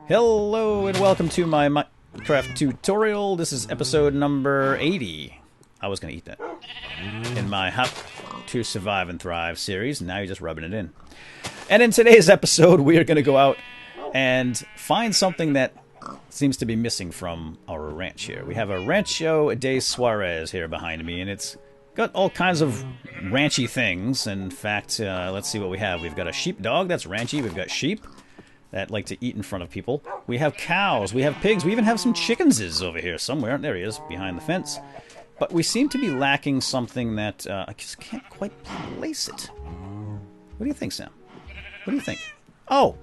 Hello and welcome to my Minecraft tutorial. This is episode number 80. I was going to eat that. In my How to Survive and Thrive series. Now you're just rubbing it in. And in today's episode, we are going to go out and find something that seems to be missing from our ranch here. We have a Rancho de Suarez here behind me, and it's got all kinds of ranchy things. In fact, let's see what we have. We've got a sheepdog that's ranchy. We've got sheep that like to eat in front of people. We have cows. We have pigs. We even have some chickenses over here somewhere. There he is, behind the fence. But we seem to be lacking something that I just can't quite place it. What do you think, Sam? What do you think? Oh!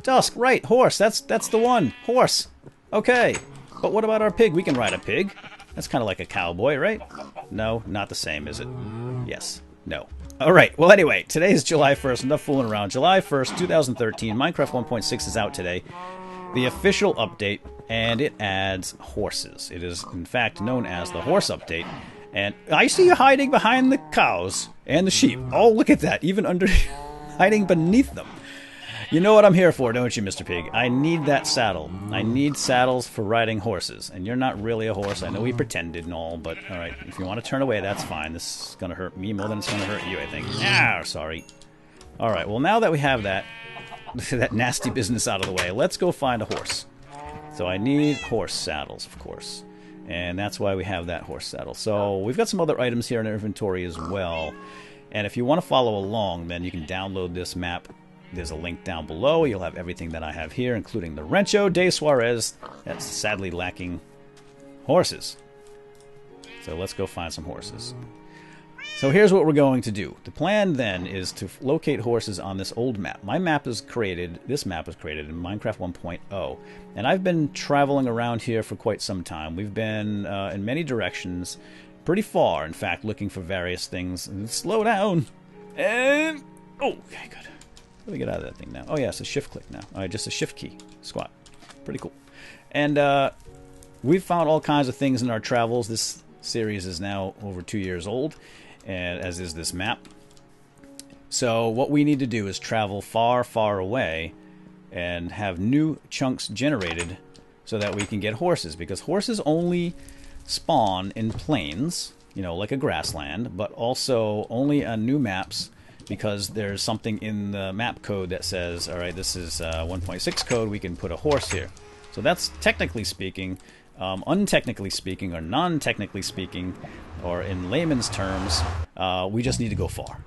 Dusk, right, horse. That's the one. Horse. Okay. But what about our pig? We can ride a pig. That's kind of like a cowboy, right? No, not the same, is it? Yes. No. Alright, well anyway, today is July 1st, enough fooling around. July 1st, 2013, Minecraft 1.6 is out today. The official update, and it adds horses. It is, in fact, known as the horse update. And I see you hiding behind the cows and the sheep. Oh, look at that, even under hiding beneath them. You know what I'm here for, don't you, Mr. Pig? I need that saddle. I need saddles for riding horses. And you're not really a horse. I know we pretended and all, but alright, if you want to turn away, that's fine. This is going to hurt me more than it's going to hurt you, I think. Ah, sorry. Alright, well now that we have that, that nasty business out of the way, let's go find a horse. So I need horse saddles, of course. And that's why we have that horse saddle. So we've got some other items here in our inventory as well. And if you want to follow along, then you can download this map. There's a link down below. You'll have everything that I have here, including the Rancho de Suarez. That's sadly lacking horses. So let's go find some horses. So here's what we're going to do. The plan then is to locate horses on this old map. My map is created, this map was created in Minecraft 1.0. And I've been traveling around here for quite some time. We've been in many directions, pretty far, in fact, looking for various things. Slow down. And, oh, okay, good. Let me get out of that thing now. Oh yeah, it's a shift click now. Alright, just a shift key. Squat. Pretty cool. And we've found all kinds of things in our travels. This series is now over 2 years old, and as is this map. So what we need to do is travel far, far away and have new chunks generated so that we can get horses, because horses only spawn in plains, you know, like a grassland, but also only on new maps, because there's something in the map code that says, alright, this is 1.6 code, we can put a horse here. So that's technically speaking, untechnically speaking, or non-technically speaking, or in layman's terms, we just need to go far.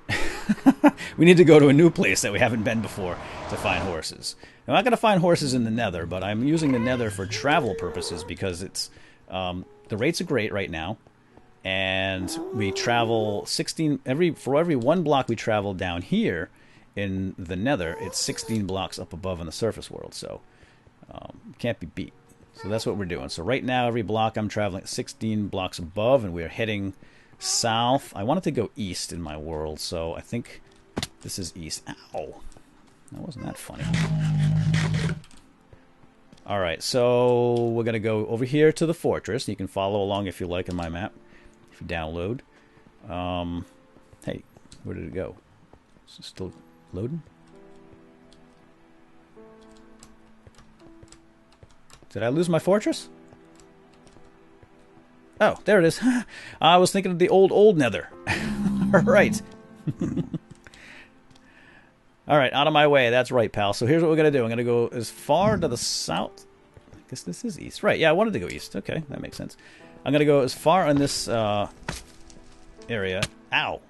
We need to go to a new place that we haven't been before to find horses. I'm not going to find horses in the Nether, but I'm using the Nether for travel purposes because it's the rates are great right now. And we travel 16 for every one block we travel down here in the Nether, it's 16 blocks up above in the surface world, so can't be beat. So that's what we're doing. So right now every block I'm traveling 16 blocks above, and we're heading south. I wanted to go east in my world, so I think this is east. Ow, that wasn't that funny. Alright, so we're gonna go over here to the fortress. You can follow along if you like in my map. If you download. Hey, where did it go? Is it still loading? Did I lose my fortress? Oh, there it is. I was thinking of the old Nether. Alright. Alright, out of my way. That's right, pal. So here's what we're going to do. I'm going to go as far to the south. I guess this is east. Right, yeah, I wanted to go east. Okay, that makes sense. I'm going to go as far in this area. Ow.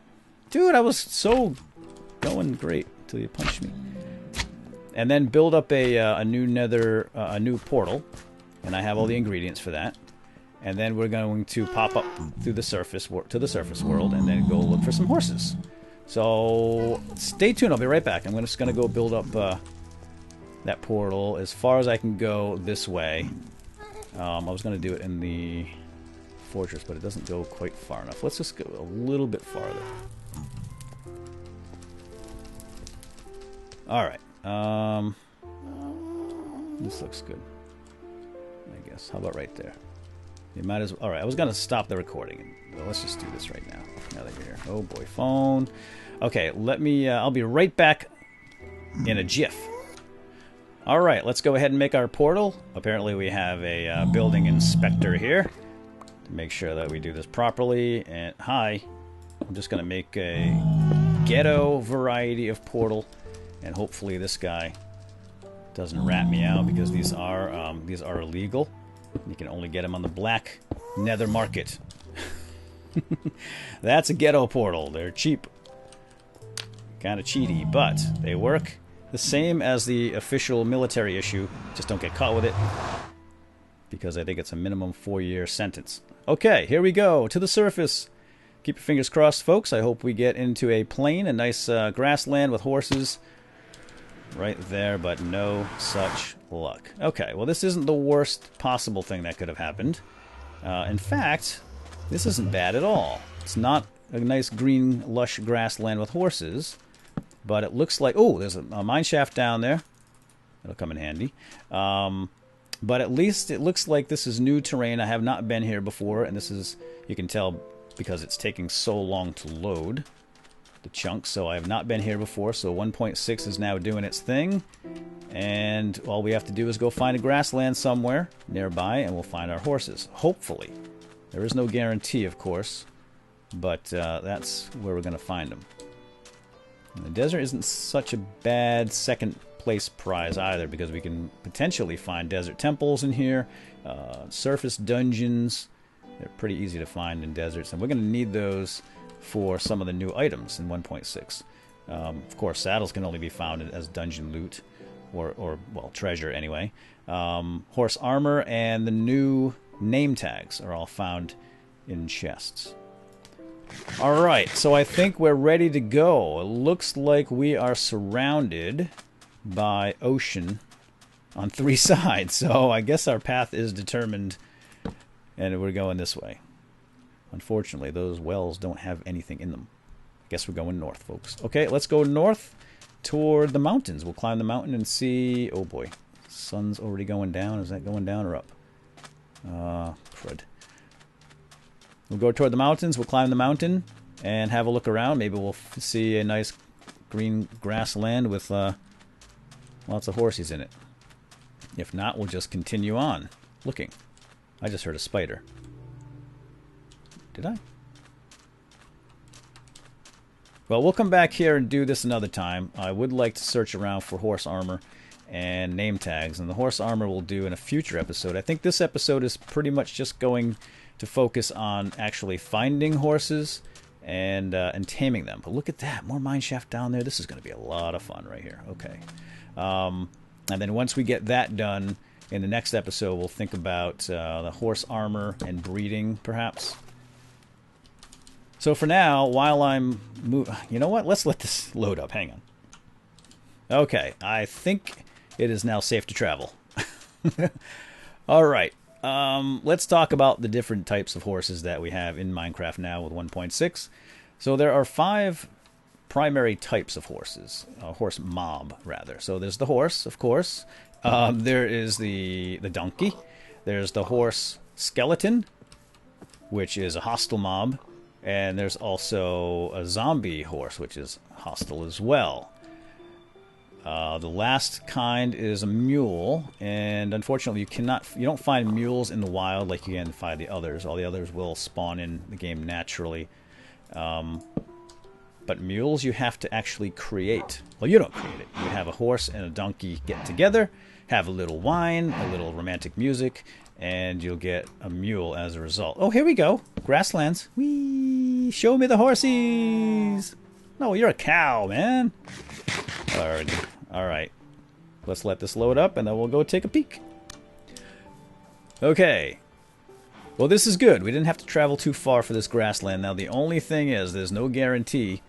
Dude, I was so going great until you punched me. And then build up a new nether, a new portal. And I have all the ingredients for that. And then we're going to pop up through the surface to the surface world and then go look for some horses. So stay tuned. I'll be right back. I'm just going to go build up that portal as far as I can go this way. I was going to do it in the fortress, but it doesn't go quite far enough. Let's just go a little bit farther. Alright. This looks good, I guess. How about right there? You might as well. Alright, I was going to stop the recording. Well, let's just do this right now. Now that you're here. Oh boy, phone. Okay, let me. I'll be right back in a jiff. Alright, let's go ahead and make our portal. Apparently we have a building inspector here to make sure that we do this properly. And hi, I'm just going to make a ghetto variety of portal, and hopefully this guy doesn't rat me out, because these are illegal. You can only get them on the black nether market. That's a ghetto portal. They're cheap. Kind of cheaty, but they work. The same as the official military issue. Just don't get caught with it, because I think it's a minimum 4-year sentence. Okay, here we go. To the surface. Keep your fingers crossed, folks. I hope we get into a plain, a nice grassland with horses right there, but no such luck. Okay, well, this isn't the worst possible thing that could have happened. In fact, this isn't bad at all. It's not a nice green, lush grassland with horses, but it looks like... Oh, there's a mine shaft down there. It'll come in handy. But at least it looks like this is new terrain. I have not been here before, and this is... You can tell because it's taking so long to load the chunks, so I have not been here before. So 1.6 is now doing its thing, and all we have to do is go find a grassland somewhere nearby, and we'll find our horses. Hopefully. There is no guarantee, of course, but that's where we're going to find them. And the desert isn't such a bad second place prize either, because we can potentially find desert temples in here, surface dungeons. They're pretty easy to find in deserts, and we're going to need those for some of the new items in 1.6. Of course, saddles can only be found as dungeon loot, or well, treasure anyway. Horse armor and the new name tags are all found in chests. Alright, so I think we're ready to go. It looks like we are surrounded by ocean on 3 sides, so I guess our path is determined, and we're going this way. Unfortunately, those wells don't have anything in them. I guess we're going north, folks. Okay, let's go north toward the mountains. We'll climb the mountain and see... Oh boy, sun's already going down. Is that going down or up? Crud. We'll go toward the mountains, we'll climb the mountain, and have a look around. Maybe we'll see a nice green grassland with lots of horses in it. If not, we'll just continue on looking. I just heard a spider. Did I? Well, we'll come back here and do this another time. I would like to search around for horse armor and name tags, and the horse armor we'll do in a future episode. I think this episode is pretty much just going to focus on actually finding horses and taming them. But look at that, more mine shaft down there. This is going to be a lot of fun right here. Okay, and then once we get that done, in the next episode we'll think about the horse armor and breeding, perhaps. So for now, while I'm you know what? Let's let this load up. Hang on. Okay, I think it is now safe to travel. All right. Let's talk about the different types of horses that we have in Minecraft now with 1.6. So there are 5 primary types of horses, horse mob rather. So there's the horse, of course. There is the donkey. There's the horse skeleton, which is a hostile mob, and there's also a zombie horse, which is hostile as well. The last kind is a mule, and unfortunately you don't find mules in the wild like you can find the others. All the others will spawn in the game naturally. But mules you have to actually create. Well, you don't create it. You have a horse and a donkey get together, have a little wine, a little romantic music, and you'll get a mule as a result. Oh, here we go. Grasslands. Whee! Show me the horsies! No, you're a cow, man. Alright. Let's let this load up, and then we'll go take a peek. Okay. Well, this is good. We didn't have to travel too far for this grassland. Now, the only thing is, there's no guarantee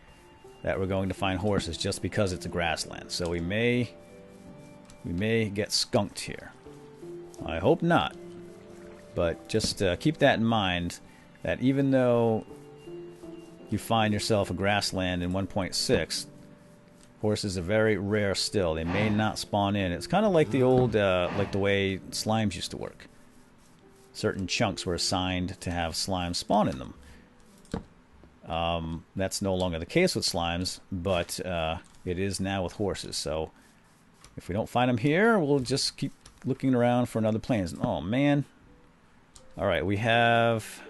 that we're going to find horses just because it's a grassland. So we may get skunked here. I hope not. But just keep that in mind, that even though you find yourself a grassland in 1.6, horses are very rare still. They may not spawn in. It's kind of like the old, like the way slimes used to work. Certain chunks were assigned to have slimes spawn in them. That's no longer the case with slimes, but it is now with horses. So If we don't find them here, we'll just keep looking around for another plains. Oh, man. All right, we have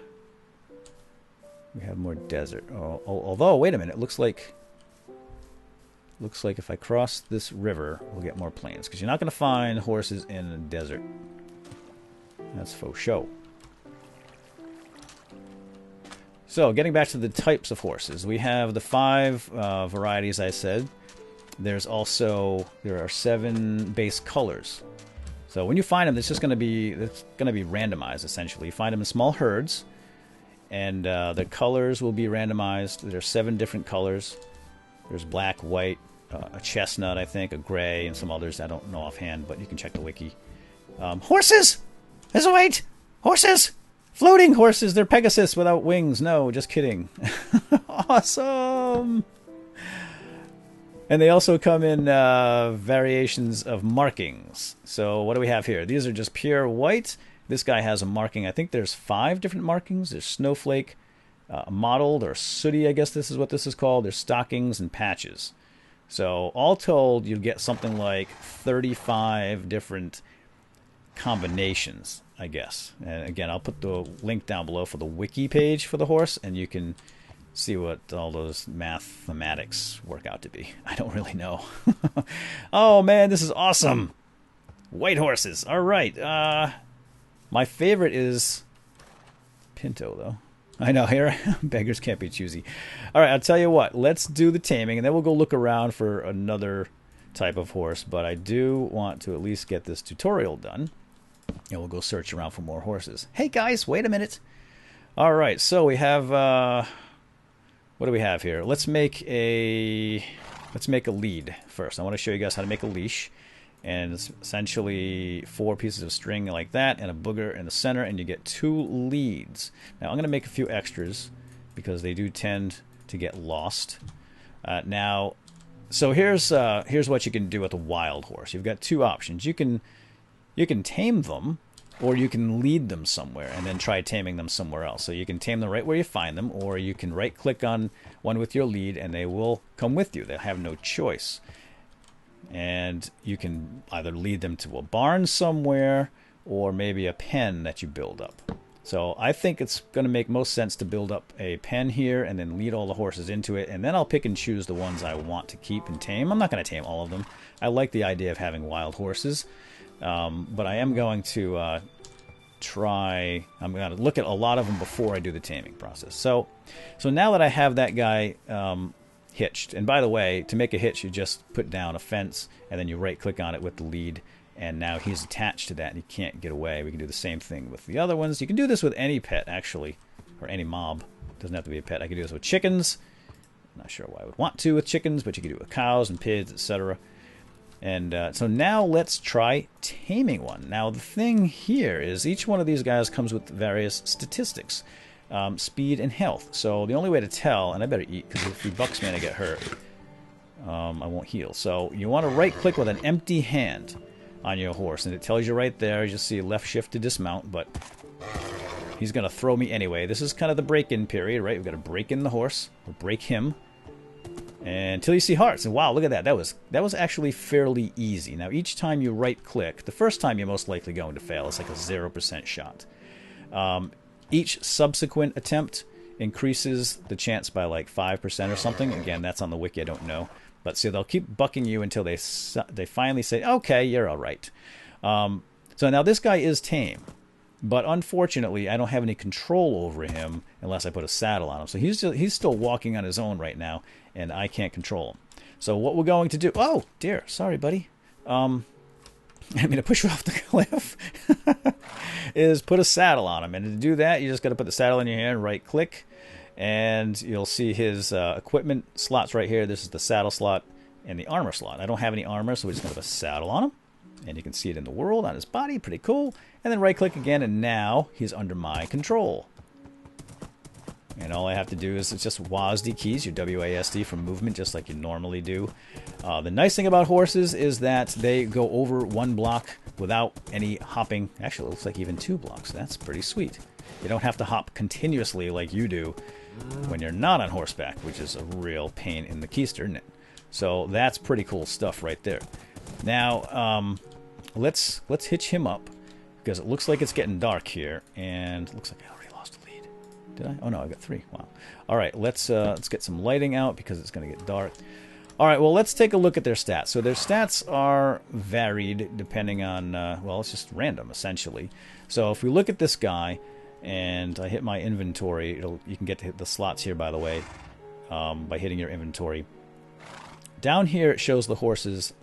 more desert. Although, wait a minute. It looks like if I cross this river, we'll get more plains. Because you're not going to find horses in the desert. That's faux show. So, getting back to the types of horses. We have the 5 varieties I said. There are 7 base colors. So when you find them, it's going to be randomized, essentially. You find them in small herds, and the colors will be randomized. There's 7 different colors. There's black, white, a chestnut, I think, a gray, and some others I don't know offhand, but you can check the wiki. Horses! There's a wait! Horses! Floating horses! They're Pegasus without wings. No, just kidding. Awesome! And they also come in variations of markings. So what do we have here? These are just pure white. This guy has a marking. I think there's 5 different markings. There's snowflake, mottled, or sooty, I guess this is what this is called. There's stockings and patches. So all told, you get something like 35 different combinations, I guess. And again, I'll put the link down below for the wiki page for the horse, and you can see what all those mathematics work out to be. I don't really know. Oh, man, this is awesome. White horses. All right. My favorite is Pinto, though. I know, here, beggars can't be choosy. All right, I'll tell you what. Let's do the taming, and then we'll go look around for another type of horse. But I do want to at least get this tutorial done, and we'll go search around for more horses. Hey, guys, wait a minute. All right, so we have... what do we have here? Let's make a lead first. I want to show you guys how to make a leash. And it's essentially 4 pieces of string like that and a booger in the center, and you get 2 leads. Now I'm going to make a few extras because they do tend to get lost. So here's what you can do with a wild horse. You've got 2 options. You can tame them, or you can lead them somewhere and then try taming them somewhere else. So you can tame them right where you find them, or you can right-click on one with your lead and they will come with you. They'll have no choice. And you can either lead them to a barn somewhere or maybe a pen that you build up. So I think it's going to make most sense to build up a pen here and then lead all the horses into it. And then I'll pick and choose the ones I want to keep and tame. I'm not going to tame all of them. I like the idea of having wild horses. But I am going to I'm going to look at a lot of them before I do the taming process. So now that I have that guy hitched, and by the way, to make a hitch, you just put down a fence, and then you right-click on it with the lead, and now he's attached to that, and he can't get away. We can do the same thing with the other ones. You can do this with any pet, actually, or any mob. It doesn't have to be a pet. I can do this with chickens. I'm not sure why I would want to with chickens, but you can do it with cows and pigs, etc. And so now let's try taming one. Now the thing here is each one of these guys comes with various statistics, speed and health. So the only way to tell, and I better eat because if he bucks me and I get hurt, I won't heal. So you want to right-click with an empty hand on your horse, and it tells you right there. You just see left shift to dismount, but he's going to throw me anyway. This is kind of the break-in period, right? We've got to break in the horse, or break him. And until you see hearts. And wow, look at that. That was actually fairly easy. Now, each time you right-click, the first time you're most likely going to fail. It's like a 0% shot. Each subsequent attempt increases the chance by like 5% or something. Again, that's on the wiki. I don't know. But see, they'll keep bucking you until they finally say, okay, you're all right. So now this guy is tame. But unfortunately, I don't have any control over him unless I put a saddle on him. So he's still walking on his own right now, and I can't control him. So what we're going to do... Oh, dear. Sorry, buddy. I mean to push you off the cliff. is put a saddle on him. And to do that, you just got to put the saddle in your hand, right-click, and you'll see his equipment slots right here. This is the saddle slot and the armor slot. I don't have any armor, so we're just going to put a saddle on him. And you can see it in the world on his body. Pretty cool. And then right-click again, and now he's under my control. And all I have to do is it's just WASD keys, your WASD for movement, just like you normally do. The nice thing about horses is that they go over 1 block without any hopping. Actually, it looks like even 2 blocks. That's pretty sweet. You don't have to hop continuously like you do when you're not on horseback, which is a real pain in the keister, isn't it? So that's pretty cool stuff right there. Now, let's hitch him up, because it looks like it's getting dark here, and it looks like I already lost a lead. Did I? Oh no, I got 3. Wow. All right, let's get some lighting out because it's going to get dark. All right, well, let's take a look at their stats. So their stats are varied depending on, well, it's just random, essentially. So if we look at this guy, and I hit my inventory, you can get to hit the slots here, by the way, by hitting your inventory. Down here, it shows the horse's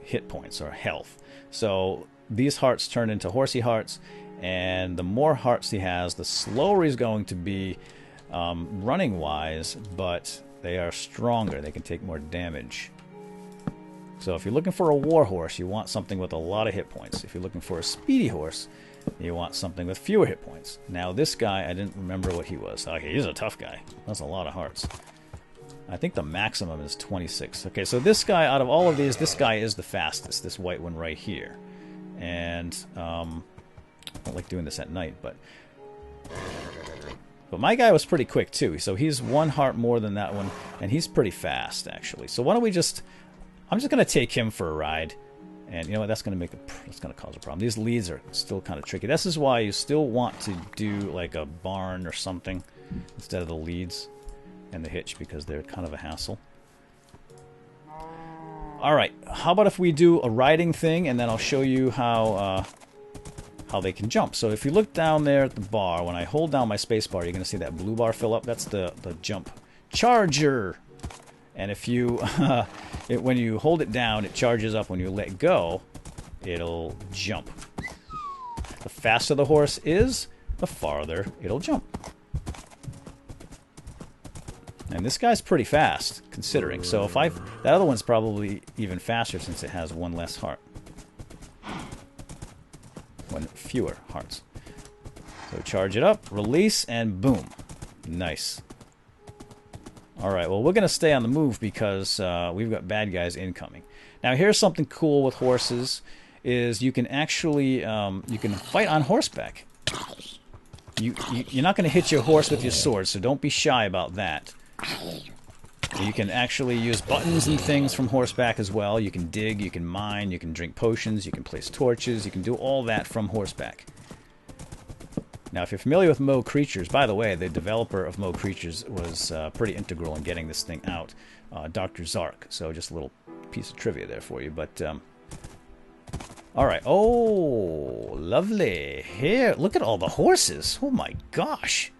hit points, or health. So these hearts turn into horsey hearts, and the more hearts he has, the slower he's going to be running-wise, but they are stronger. They can take more damage. So if you're looking for a war horse, you want something with a lot of hit points. If you're looking for a speedy horse, you want something with fewer hit points. Now this guy, I didn't remember what he was. Okay, he's a tough guy. That's a lot of hearts. I think the maximum is 26. Okay, so this guy, out of all of these, this guy is the fastest, this white one right here. And I don't like doing this at night, but my guy was pretty quick too. So he's 1 heart more than that one, and he's pretty fast actually. So why don't we just? I'm just gonna take him for a ride, and you know what? That's gonna cause a problem. These leads are still kind of tricky. This is why you still want to do like a barn or something instead of the leads and the hitch, because they're kind of a hassle. All right, how about if we do a riding thing, and then I'll show you how they can jump. So if you look down there at the bar, when I hold down my space bar, you're going to see that blue bar fill up. That's the jump charger. And if you when you hold it down, it charges up. When you let go, it'll jump. The faster the horse is, the farther it'll jump. And this guy's pretty fast, considering. So if that other one's probably even faster since it has 1 less heart. 1 fewer hearts. So charge it up, release, and boom. Nice. Alright, well, we're going to stay on the move because we've got bad guys incoming. Now, here's something cool with horses, is you can actually you can fight on horseback. You're not going to hit your horse with your sword, so don't be shy about that. You can actually use buttons and things from horseback as well. You can dig, you can mine, you can drink potions, you can place torches, you can do all that from horseback. Now, if you're familiar with Mo Creatures, by the way, the developer of Mo Creatures was pretty integral in getting this thing out, Dr. Zark. So just a little piece of trivia there for you. But all right. Oh, lovely. Here, look at all the horses. Oh my gosh.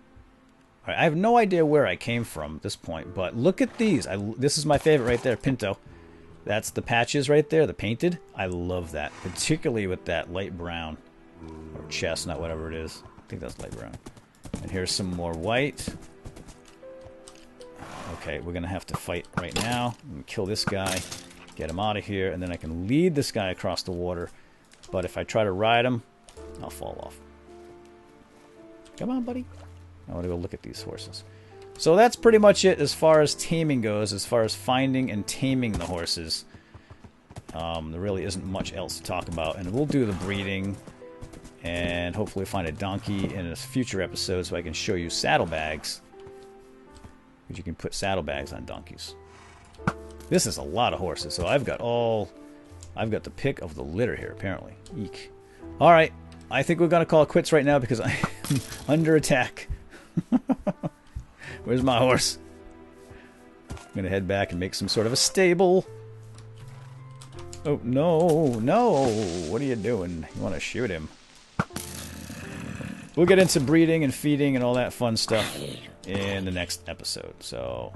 All right, I have no idea where I came from at this point, but look at these. This is my favorite right there, Pinto. That's the patches right there, the painted. I love that, particularly with that light brown or chestnut, whatever it is. I think that's light brown. And here's some more white. Okay, we're gonna have to fight right now. I'm gonna kill this guy, get him out of here, and then I can lead this guy across the water. But if I try to ride him, I'll fall off. Come on, buddy. I want to go look at these horses. So that's pretty much it as far as taming goes, as far as finding and taming the horses. There really isn't much else to talk about. And we'll do the breeding and hopefully find a donkey in a future episode so I can show you saddlebags. Because you can put saddlebags on donkeys. This is a lot of horses, so I've got the pick of the litter here, apparently. Eek. Alright, I think we're going to call it quits right now because I'm under attack. Where's my horse? I'm going to head back and make some sort of a stable. Oh, no, no. What are you doing? You want to shoot him. We'll get into breeding and feeding and all that fun stuff in the next episode. So,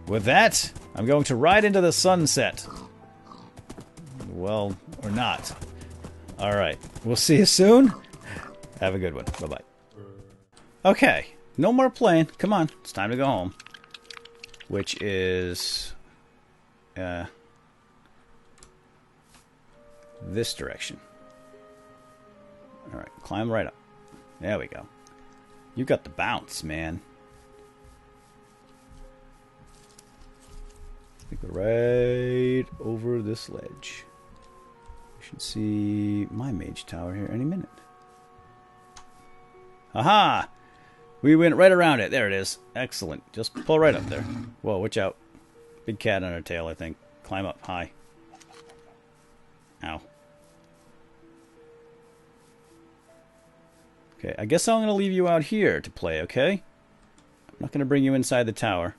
with that, I'm going to ride into the sunset. Well, or not. Alright, we'll see you soon. Have a good one. Bye-bye. Okay, no more playing. Come on, it's time to go home. Which is this direction. Alright, climb right up. There we go. You got the bounce, man. I think we're right over this ledge. You should see my mage tower here any minute. Aha! We went right around it. There it is. Excellent. Just pull right up there. Whoa, watch out. Big cat on our tail, I think. Climb up high. Ow. Okay, I guess I'm going to leave you out here to play, okay? I'm not going to bring you inside the tower.